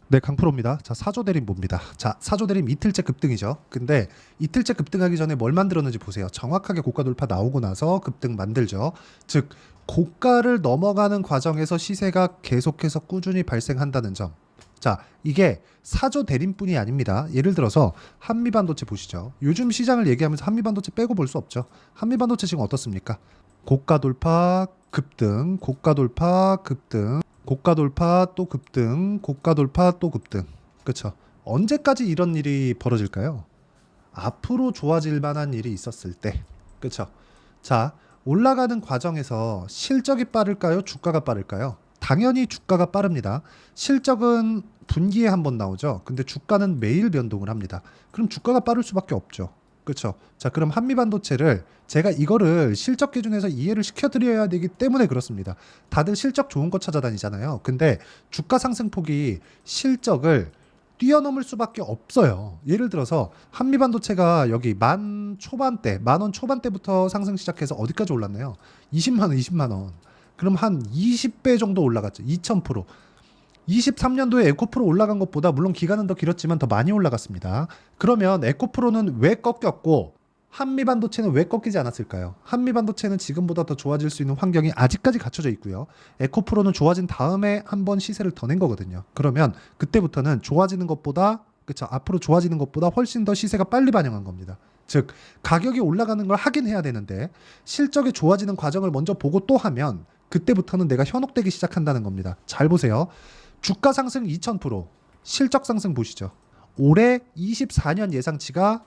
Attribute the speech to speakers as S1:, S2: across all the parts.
S1: 네, 강프로입니다. 자, 사조대림 봅니다. 자, 사조대림 이틀째 급등이죠. 근데 이틀째 급등하기 전에 뭘 만들었는지 보세요. 정확하게 고가 돌파 나오고 나서 급등 만들죠. 즉, 고가를 넘어가는 과정에서 시세가 계속해서 꾸준히 발생한다는 점. 자, 이게 사조대림뿐이 아닙니다. 예를 들어서 한미반도체 보시죠. 요즘 시장을 얘기하면서 한미반도체 빼고 볼 수 없죠. 한미반도체 지금 어떻습니까? 고가 돌파, 급등, 고가 돌파, 급등. 고가 돌파 또 급등, 고가 돌파 또 급등. 그렇죠? 언제까지 이런 일이 벌어질까요? 앞으로 좋아질 만한 일이 있었을 때. 그렇죠? 자, 올라가는 과정에서 실적이 빠를까요? 주가가 빠를까요? 당연히 주가가 빠릅니다. 실적은 분기에 한 번 나오죠. 근데 주가는 매일 변동을 합니다. 그럼 주가가 빠를 수밖에 없죠. 그렇죠? 자, 그럼 한미반도체를 제가 이거를 실적 기준에서 이해를 시켜드려야 되기 때문에 그렇습니다. 다들 실적 좋은 거 찾아다니잖아요. 근데 주가 상승폭이 실적을 뛰어넘을 수밖에 없어요. 예를 들어서 한미반도체가 여기 만 초반대, 만원 초반대부터 상승 시작해서 어디까지 올랐나요? 20만 원, 20만 원. 그럼 한 20배 정도 올라갔죠. 2000%. 23년도에 에코프로 올라간 것보다 물론 기간은 더 길었지만 더 많이 올라갔습니다. 그러면 에코프로는 왜 꺾였고 한미반도체는 왜 꺾이지 않았을까요? 한미반도체는 지금보다 더 좋아질 수 있는 환경이 아직까지 갖춰져 있고요. 에코프로는 좋아진 다음에 한번 시세를 더 낸 거거든요. 그러면 그때부터는 좋아지는 것보다 그쵸 앞으로 좋아지는 것보다 훨씬 더 시세가 빨리 반영한 겁니다. 즉 가격이 올라가는 걸 하긴 해야 되는데 실적이 좋아지는 과정을 먼저 보고 또 하면 그때부터는 내가 현혹되기 시작한다는 겁니다. 잘 보세요. 주가 상승 2000%, 실적 상승 보시죠. 올해 24년 예상치가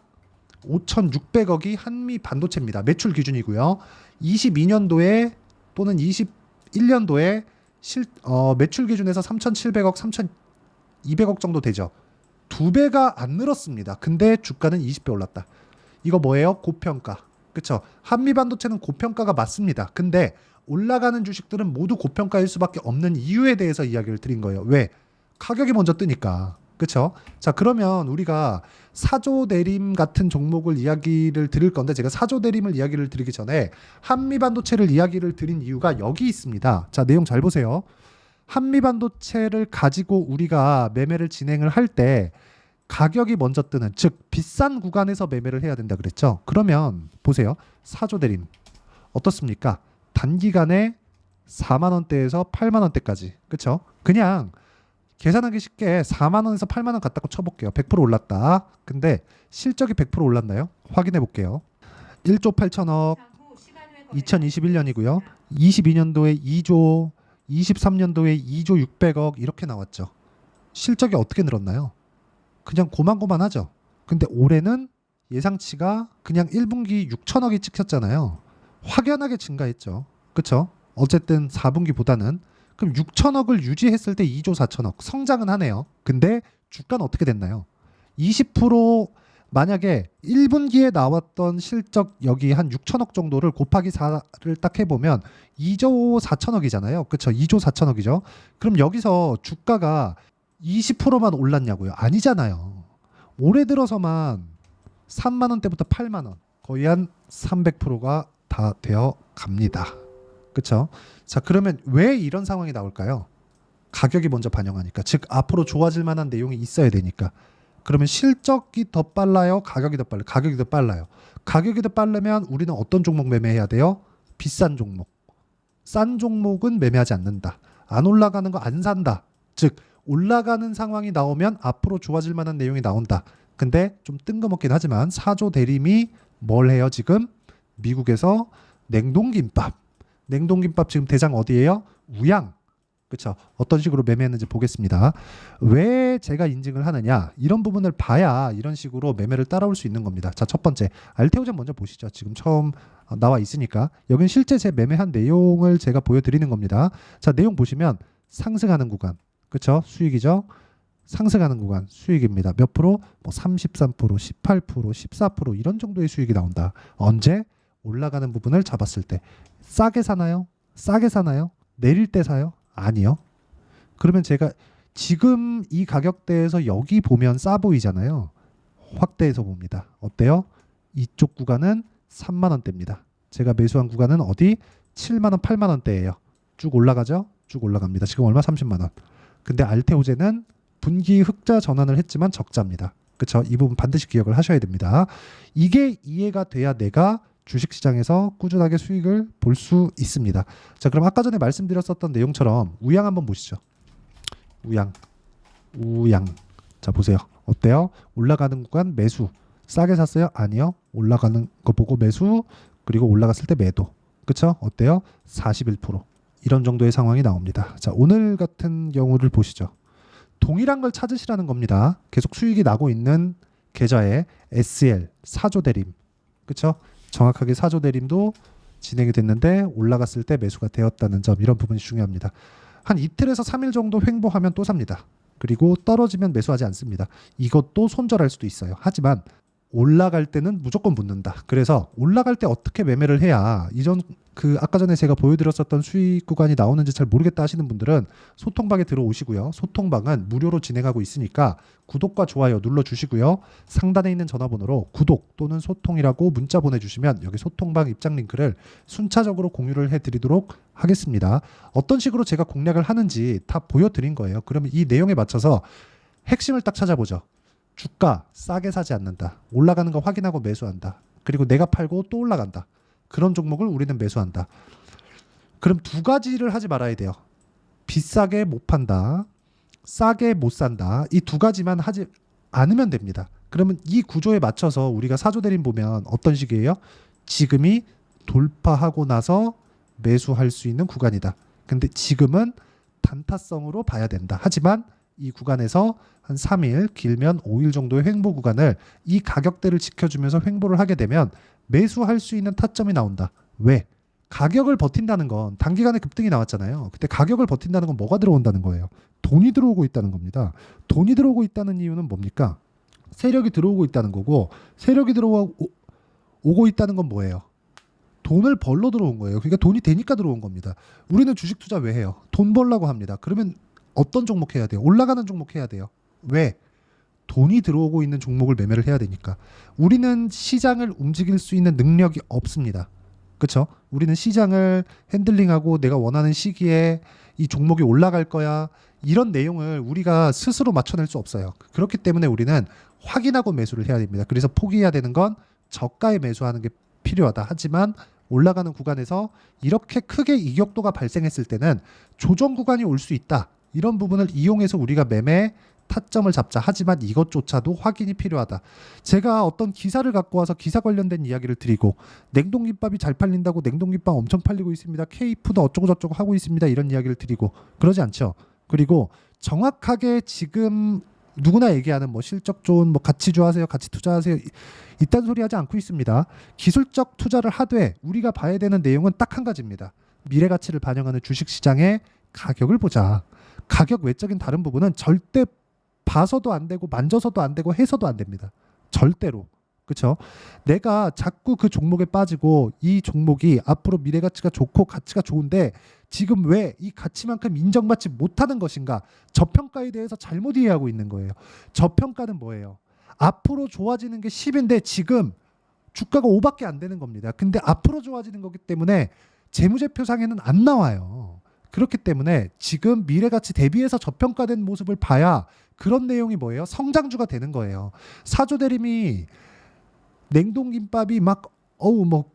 S1: 5,600억이 한미 반도체입니다. 매출 기준이고요. 22년도에 또는 21년도에 매출 기준에서 3,700억, 3,200억 정도 되죠. 두 배가 안 늘었습니다. 근데 주가는 20배 올랐다. 이거 뭐예요? 고평가. 그쵸? 한미 반도체는 고평가가 맞습니다. 근데 올라가는 주식들은 모두 고평가일 수밖에 없는 이유에 대해서 이야기를 드린 거예요. 왜? 가격이 먼저 뜨니까. 그쵸? 자, 그러면 우리가 사조대림 같은 종목을 이야기를 드릴 건데 제가 사조대림을 이야기를 드리기 전에 한미반도체를 이야기를 드린 이유가 여기 있습니다. 자, 내용 잘 보세요. 한미반도체를 가지고 우리가 매매를 진행을 할 때 가격이 먼저 뜨는 즉 비싼 구간에서 매매를 해야 된다 그랬죠. 그러면 보세요. 사조대림 어떻습니까? 단기간에 4만 원대에서 8만 원대까지. 그렇죠? 그냥 계산하기 쉽게 4만 원에서 8만 원 갔다고 쳐볼게요. 100% 올랐다. 근데 실적이 100% 올랐나요? 확인해 볼게요. 1조 8천억 2021년이고요. 22년도에 2조, 23년도에 2조 600억 이렇게 나왔죠. 실적이 어떻게 늘었나요? 그냥 고만고만하죠. 근데 올해는 예상치가 그냥 1분기 6천억이 찍혔잖아요. 확연하게 증가했죠. 그쵸? 어쨌든 4분기보다는 그럼 6천억을 유지했을 때 2조 4천억 성장은 하네요. 근데 주가는 어떻게 됐나요? 20% 만약에 1분기에 나왔던 실적 여기 한 6천억 정도를 곱하기 4를 딱 해보면 2조 4천억이잖아요. 그쵸? 2조 4천억이죠. 그럼 여기서 주가가 20%만 올랐냐고요? 아니잖아요. 올해 들어서만 3만 원대부터 8만 원 거의 한 300%가 다 되어 갑니다. 그렇죠? 자, 그러면 왜 이런 상황이 나올까요? 가격이 먼저 반영하니까. 즉 앞으로 좋아질 만한 내용이 있어야 되니까. 그러면 실적이 더 빨라요? 가격이 더 빨라요? 가격이 더 빨라요. 가격이 더 빠르면 우리는 어떤 종목 매매해야 돼요? 비싼 종목. 싼 종목은 매매하지 않는다. 안 올라가는 거 안 산다. 즉 올라가는 상황이 나오면 앞으로 좋아질 만한 내용이 나온다. 근데 좀 뜬금없긴 하지만 사조 대림이 뭘 해요 지금? 미국에서 냉동김밥. 냉동김밥 지금 대장 어디예요? 우양. 그렇죠. 어떤 식으로 매매했는지 보겠습니다. 왜 제가 인증을 하느냐? 이런 부분을 봐야 이런 식으로 매매를 따라올 수 있는 겁니다. 자, 첫 번째 알테오젠 먼저 보시죠. 지금 처음 나와 있으니까 여긴 실제 제 매매한 내용을 제가 보여드리는 겁니다. 자, 내용 보시면 상승하는 구간, 그렇죠? 수익이죠. 상승하는 구간 수익입니다. 몇 프로? 뭐 33%, 18%, 14% 이런 정도의 수익이 나온다. 언제? 올라가는 부분을 잡았을 때. 싸게 사나요? 싸게 사나요? 내릴 때 사요? 아니요. 그러면 제가 지금 이 가격대에서 여기 보면 싸 보이잖아요. 확대해서 봅니다. 어때요? 이쪽 구간은 3만 원대입니다. 제가 매수한 구간은 어디? 7만 원, 8만 원대예요. 쭉 올라가죠? 쭉 올라갑니다. 지금 얼마? 30만 원. 근데 알테오제는 분기 흑자 전환을 했지만 적자입니다. 그렇죠? 이 부분 반드시 기억을 하셔야 됩니다. 이게 이해가 돼야 내가 주식시장에서 꾸준하게 수익을 볼 수 있습니다. 자, 그럼 아까 전에 말씀드렸었던 내용처럼 우양 한번 보시죠. 우양. 자, 보세요. 어때요? 올라가는 구간 매수. 싸게 샀어요? 아니요. 올라가는 거 보고 매수, 그리고 올라갔을 때 매도. 그쵸? 어때요? 41%. 이런 정도의 상황이 나옵니다. 자, 오늘 같은 경우를 보시죠. 동일한 걸 찾으시라는 겁니다. 계속 수익이 나고 있는 계좌에 SL, 사조 대림. 그쵸? 정확하게 사조 대림도 진행이 됐는데 올라갔을 때 매수가 되었다는 점, 이런 부분이 중요합니다. 한 이틀에서 3일 정도 횡보하면 또 삽니다. 그리고 떨어지면 매수하지 않습니다. 이것도 손절할 수도 있어요. 하지만 올라갈 때는 무조건 붙는다. 그래서 올라갈 때 어떻게 매매를 해야 아까 전에 제가 보여드렸었던 수익 구간이 나오는지 잘 모르겠다 하시는 분들은 소통방에 들어오시고요. 소통방은 무료로 진행하고 있으니까 구독과 좋아요 눌러주시고요. 상단에 있는 전화번호로 구독 또는 소통이라고 문자 보내주시면 여기 소통방 입장 링크를 순차적으로 공유를 해드리도록 하겠습니다. 어떤 식으로 제가 공략을 하는지 다 보여드린 거예요. 그러면 이 내용에 맞춰서 핵심을 딱 찾아보죠. 주가 싸게 사지 않는다. 올라가는 거 확인하고 매수한다. 그리고 내가 팔고 또 올라간다. 그런 종목을 우리는 매수한다. 그럼 두 가지를 하지 말아야 돼요. 비싸게 못 판다. 싸게 못 산다. 이 두 가지만 하지 않으면 됩니다. 그러면 이 구조에 맞춰서 우리가 사조대림 보면 어떤 식이에요? 지금이 돌파하고 나서 매수할 수 있는 구간이다. 근데 지금은 단타성으로 봐야 된다. 하지만 이 구간에서 한 3일, 길면 5일 정도의 횡보 구간을 이 가격대를 지켜주면서 횡보를 하게 되면 매수할 수 있는 타점이 나온다. 왜? 가격을 버틴다는 건 단기간에 급등이 나왔잖아요. 그때 가격을 버틴다는 건 뭐가 들어온다는 거예요? 돈이 들어오고 있다는 겁니다. 돈이 들어오고 있다는 이유는 뭡니까? 세력이 들어오고 있다는 거고, 세력이 들어오고 있다는 건 뭐예요? 돈을 벌러 들어온 거예요. 그러니까 돈이 되니까 들어온 겁니다. 우리는 주식 투자 왜 해요? 돈 벌려고 합니다. 그러면 어떤 종목 해야 돼요? 올라가는 종목 해야 돼요. 왜? 돈이 들어오고 있는 종목을 매매를 해야 되니까. 우리는 시장을 움직일 수 있는 능력이 없습니다. 그렇죠? 우리는 시장을 핸들링하고 내가 원하는 시기에 이 종목이 올라갈 거야, 이런 내용을 우리가 스스로 맞춰낼 수 없어요. 그렇기 때문에 우리는 확인하고 매수를 해야 됩니다. 그래서 포기해야 되는 건 저가에 매수하는 게 필요하다. 하지만 올라가는 구간에서 이렇게 크게 이격도가 발생했을 때는 조정 구간이 올 수 있다. 이런 부분을 이용해서 우리가 매매 타점을 잡자. 하지만 이것조차도 확인이 필요하다. 제가 어떤 기사를 갖고 와서 기사 관련된 이야기를 드리고, 냉동김밥이 잘 팔린다고 냉동김밥 엄청 팔리고 있습니다, K푸드 어쩌고 저쩌고 하고 있습니다, 이런 이야기를 드리고 그러지 않죠. 그리고 정확하게 지금 누구나 얘기하는 뭐 실적 좋은 뭐 가치 좋아하세요, 가치 투자하세요, 이딴 소리 하지 않고 있습니다. 기술적 투자를 하되 우리가 봐야 되는 내용은 딱 한 가지입니다. 미래 가치를 반영하는 주식시장의 가격을 보자. 가격 외적인 다른 부분은 절대 봐서도 안 되고 만져서도 안 되고 해서도 안 됩니다. 절대로. 그렇죠? 내가 자꾸 그 종목에 빠지고 이 종목이 앞으로 미래 가치가 좋고 가치가 좋은데 지금 왜 이 가치만큼 인정받지 못하는 것인가? 저평가에 대해서 잘못 이해하고 있는 거예요. 저평가는 뭐예요? 앞으로 좋아지는 게 10인데 지금 주가가 5밖에 안 되는 겁니다. 근데 앞으로 좋아지는 거기 때문에 재무제표상에는 안 나와요. 그렇기 때문에 지금 미래가치 대비해서 저평가된 모습을 봐야 그런 내용이 뭐예요? 성장주가 되는 거예요. 사조대림이 냉동김밥이 막 뭐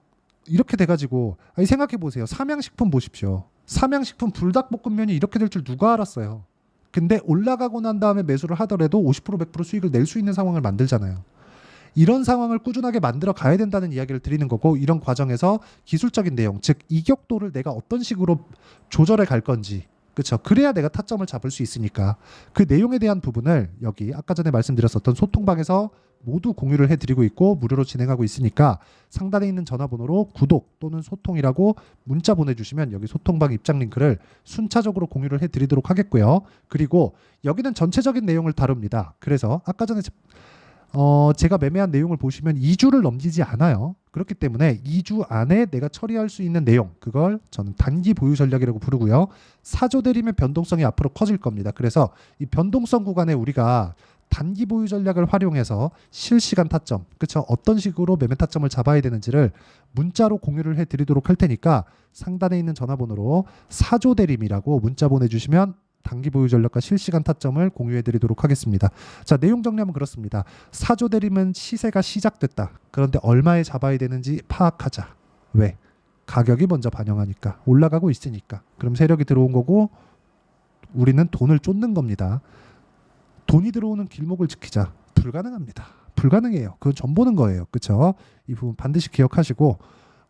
S1: 이렇게 돼가지고, 아니 생각해 보세요. 삼양식품 보십시오. 삼양식품 불닭볶음면이 이렇게 될 줄 누가 알았어요. 근데 올라가고 난 다음에 매수를 하더라도 50% 100% 수익을 낼 수 있는 상황을 만들잖아요. 이런 상황을 꾸준하게 만들어 가야 된다는 이야기를 드리는 거고, 이런 과정에서 기술적인 내용, 즉 이격도를 내가 어떤 식으로 조절해 갈 건지, 그렇죠? 그래야 내가 타점을 잡을 수 있으니까 그 내용에 대한 부분을 여기 아까 전에 말씀드렸었던 소통방에서 모두 공유를 해드리고 있고 무료로 진행하고 있으니까 상단에 있는 전화번호로 구독 또는 소통이라고 문자 보내주시면 여기 소통방 입장 링크를 순차적으로 공유를 해드리도록 하겠고요. 그리고 여기는 전체적인 내용을 다룹니다. 그래서 아까 전에 제가 매매한 내용을 보시면 2주를 넘기지 않아요. 그렇기 때문에 2주 안에 내가 처리할 수 있는 내용, 그걸 저는 단기 보유 전략이라고 부르고요. 사조대림의 변동성이 앞으로 커질 겁니다. 그래서 이 변동성 구간에 우리가 단기 보유 전략을 활용해서 실시간 타점, 그렇죠? 어떤 식으로 매매 타점을 잡아야 되는지를 문자로 공유를 해드리도록 할 테니까 상단에 있는 전화번호로 사조대림이라고 문자 보내주시면 단기 보유 전략과 실시간 타점을 공유해 드리도록 하겠습니다. 자, 내용 정리하면 그렇습니다. 사조 대림은 시세가 시작됐다. 그런데 얼마에 잡아야 되는지 파악하자. 왜? 가격이 먼저 반영하니까. 올라가고 있으니까. 그럼 세력이 들어온 거고 우리는 돈을 쫓는 겁니다. 돈이 들어오는 길목을 지키자. 불가능합니다. 불가능해요. 그건 전 보는 거예요. 그렇죠? 이 부분 반드시 기억하시고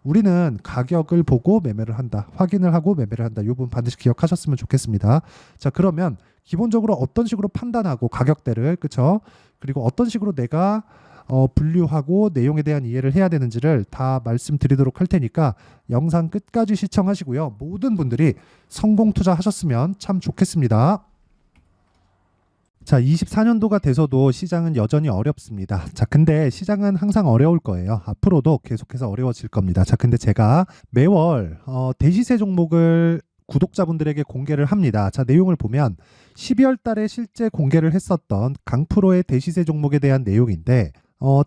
S1: 우리는 가격을 보고 매매를 한다. 확인을 하고 매매를 한다. 이 부분 반드시 기억하셨으면 좋겠습니다. 자, 그러면 기본적으로 어떤 식으로 판단하고 가격대를 그렇죠? 그리고 어떤 식으로 내가 분류하고 내용에 대한 이해를 해야 되는지를 다 말씀드리도록 할 테니까 영상 끝까지 시청하시고요. 모든 분들이 성공 투자하셨으면 참 좋겠습니다. 자, 24년도가 돼서도 시장은 여전히 어렵습니다. 자, 근데 시장은 항상 어려울 거예요. 앞으로도 계속해서 어려워질 겁니다. 자, 근데 제가 매월 대시세 종목을 구독자분들에게 공개를 합니다. 자, 내용을 보면 12월 달에 실제 공개를 했었던 강프로의 대시세 종목에 대한 내용인데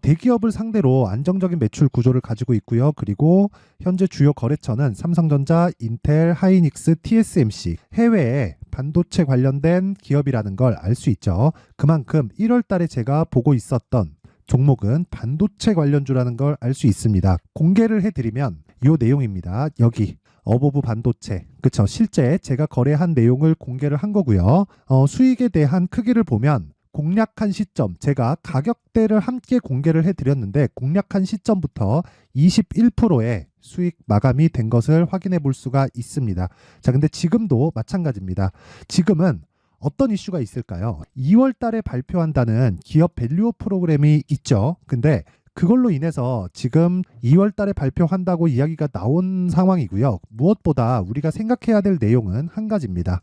S1: 대기업을 상대로 안정적인 매출 구조를 가지고 있고요. 그리고 현재 주요 거래처는 삼성전자, 인텔, 하이닉스, TSMC, 해외에 반도체 관련된 기업이라는 걸 알 수 있죠. 그만큼 1월 달에 제가 보고 있었던 종목은 반도체 관련주라는 걸 알 수 있습니다. 공개를 해드리면 이 내용입니다. 여기 어보브 반도체, 그쵸? 실제 제가 거래한 내용을 공개를 한 거고요. 수익에 대한 크기를 보면 공략한 시점, 제가 가격대를 함께 공개를 해드렸는데 공략한 시점부터 21%의 수익 마감이 된 것을 확인해 볼 수가 있습니다. 자, 근데 지금도 마찬가지입니다. 지금은 어떤 이슈가 있을까요? 2월 달에 발표한다는 기업 밸류업 프로그램이 있죠. 근데 그걸로 인해서 지금 2월 달에 발표한다고 이야기가 나온 상황이고요. 무엇보다 우리가 생각해야 될 내용은 한 가지입니다.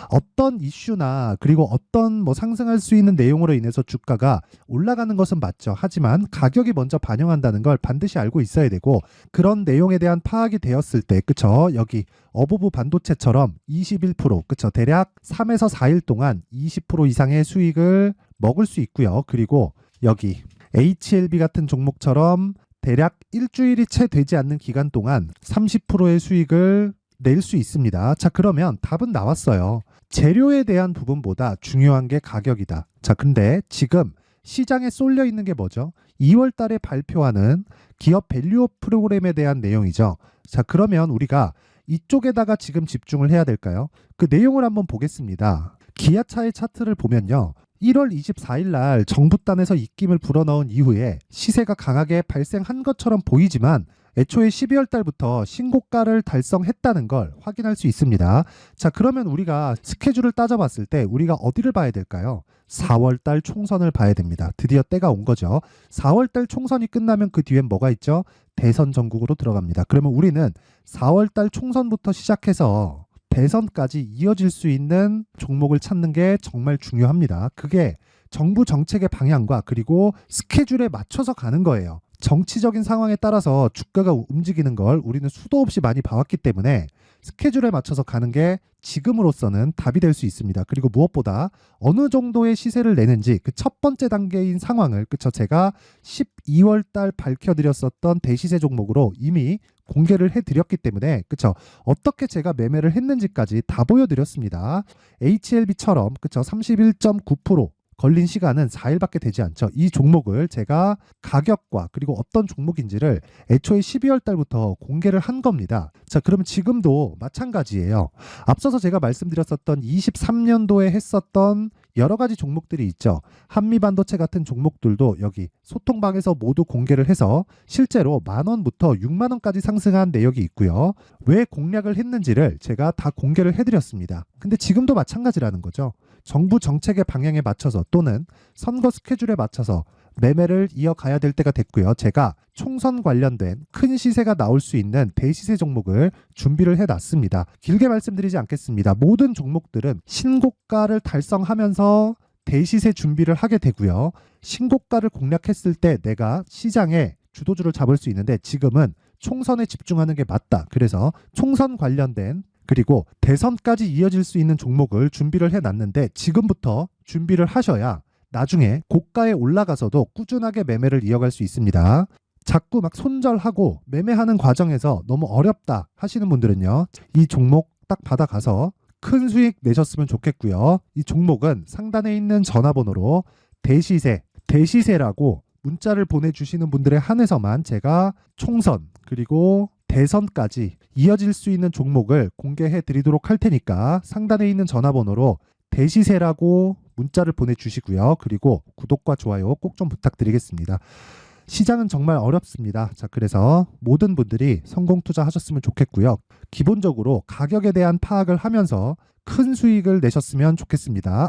S1: 어떤 이슈나 그리고 어떤 상승할 수 있는 내용으로 인해서 주가가 올라가는 것은 맞죠. 하지만 가격이 먼저 반영한다는 걸 반드시 알고 있어야 되고 그런 내용에 대한 파악이 되었을 때 그쵸? 여기 어보브 반도체처럼 21% 그쵸? 대략 3에서 4일 동안 20% 이상의 수익을 먹을 수 있고요. 그리고 여기 HLB 같은 종목처럼 대략 일주일이 채 되지 않는 기간 동안 30%의 수익을 낼 수 있습니다. 자, 그러면 답은 나왔어요. 재료에 대한 부분보다 중요한 게 가격이다. 자, 근데 지금 시장에 쏠려 있는 게 뭐죠? 2월 달에 발표하는 기업 밸류업 프로그램에 대한 내용이죠. 자, 그러면 우리가 이쪽에다가 지금 집중을 해야 될까요? 그 내용을 한번 보겠습니다. 기아차의 차트를 보면요. 1월 24일 날 정부단에서 입김을 불어넣은 이후에 시세가 강하게 발생한 것처럼 보이지만 애초에 12월 달부터 신고가를 달성했다는 걸 확인할 수 있습니다. 자, 그러면 우리가 스케줄을 따져봤을 때 우리가 어디를 봐야 될까요? 4월 달 총선을 봐야 됩니다. 드디어 때가 온 거죠. 4월 달 총선이 끝나면 그 뒤엔 뭐가 있죠? 대선 전국으로 들어갑니다. 그러면 우리는 4월 달 총선부터 시작해서 대선까지 이어질 수 있는 종목을 찾는 게 정말 중요합니다. 그게 정부 정책의 방향과 그리고 스케줄에 맞춰서 가는 거예요. 정치적인 상황에 따라서 주가가 움직이는 걸 우리는 수도 없이 많이 봐왔기 때문에 스케줄에 맞춰서 가는 게 지금으로서는 답이 될 수 있습니다. 그리고 무엇보다 어느 정도의 시세를 내는지 그 첫 번째 단계인 상황을 그쵸 제가 12월 달 밝혀드렸었던 대시세 종목으로 이미 공개를 해드렸기 때문에 그쵸 어떻게 제가 매매를 했는지까지 다 보여드렸습니다. HLB처럼 그쵸 31.9% 걸린 시간은 4일밖에 되지 않죠. 이 종목을 제가 가격과 그리고 어떤 종목인지를 애초에 12월 달부터 공개를 한 겁니다. 자, 그러면 지금도 마찬가지예요. 앞서서 제가 말씀드렸었던 23년도에 했었던 여러 가지 종목들이 있죠. 한미반도체 같은 종목들도 여기 소통방에서 모두 공개를 해서 실제로 10,000원부터 60,000원까지 상승한 내역이 있고요. 왜 공략을 했는지를 제가 다 공개를 해드렸습니다. 근데 지금도 마찬가지라는 거죠. 정부 정책의 방향에 맞춰서 또는 선거 스케줄에 맞춰서 매매를 이어가야 될 때가 됐고요. 제가 총선 관련된 큰 시세가 나올 수 있는 대시세 종목을 준비를 해놨습니다. 길게 말씀드리지 않겠습니다. 모든 종목들은 신고가를 달성하면서 대시세 준비를 하게 되고요. 신고가를 공략했을 때 내가 시장에 주도주를 잡을 수 있는데 지금은 총선에 집중하는 게 맞다. 그래서 총선 관련된 그리고 대선까지 이어질 수 있는 종목을 준비를 해놨는데 지금부터 준비를 하셔야 나중에 고가에 올라가서도 꾸준하게 매매를 이어갈 수 있습니다. 자꾸 막 손절하고 매매하는 과정에서 너무 어렵다 하시는 분들은요. 이 종목 딱 받아가서 큰 수익 내셨으면 좋겠고요. 이 종목은 상단에 있는 전화번호로 대시세라고 문자를 보내주시는 분들에 한해서만 제가 총선 그리고 대선까지 이어질 수 있는 종목을 공개해 드리도록 할 테니까 상단에 있는 전화번호로 대시세라고 문자를 보내주시고요. 그리고 구독과 좋아요 꼭 좀 부탁드리겠습니다. 시장은 정말 어렵습니다. 자, 그래서 모든 분들이 성공 투자하셨으면 좋겠고요. 기본적으로 가격에 대한 파악을 하면서 큰 수익을 내셨으면 좋겠습니다.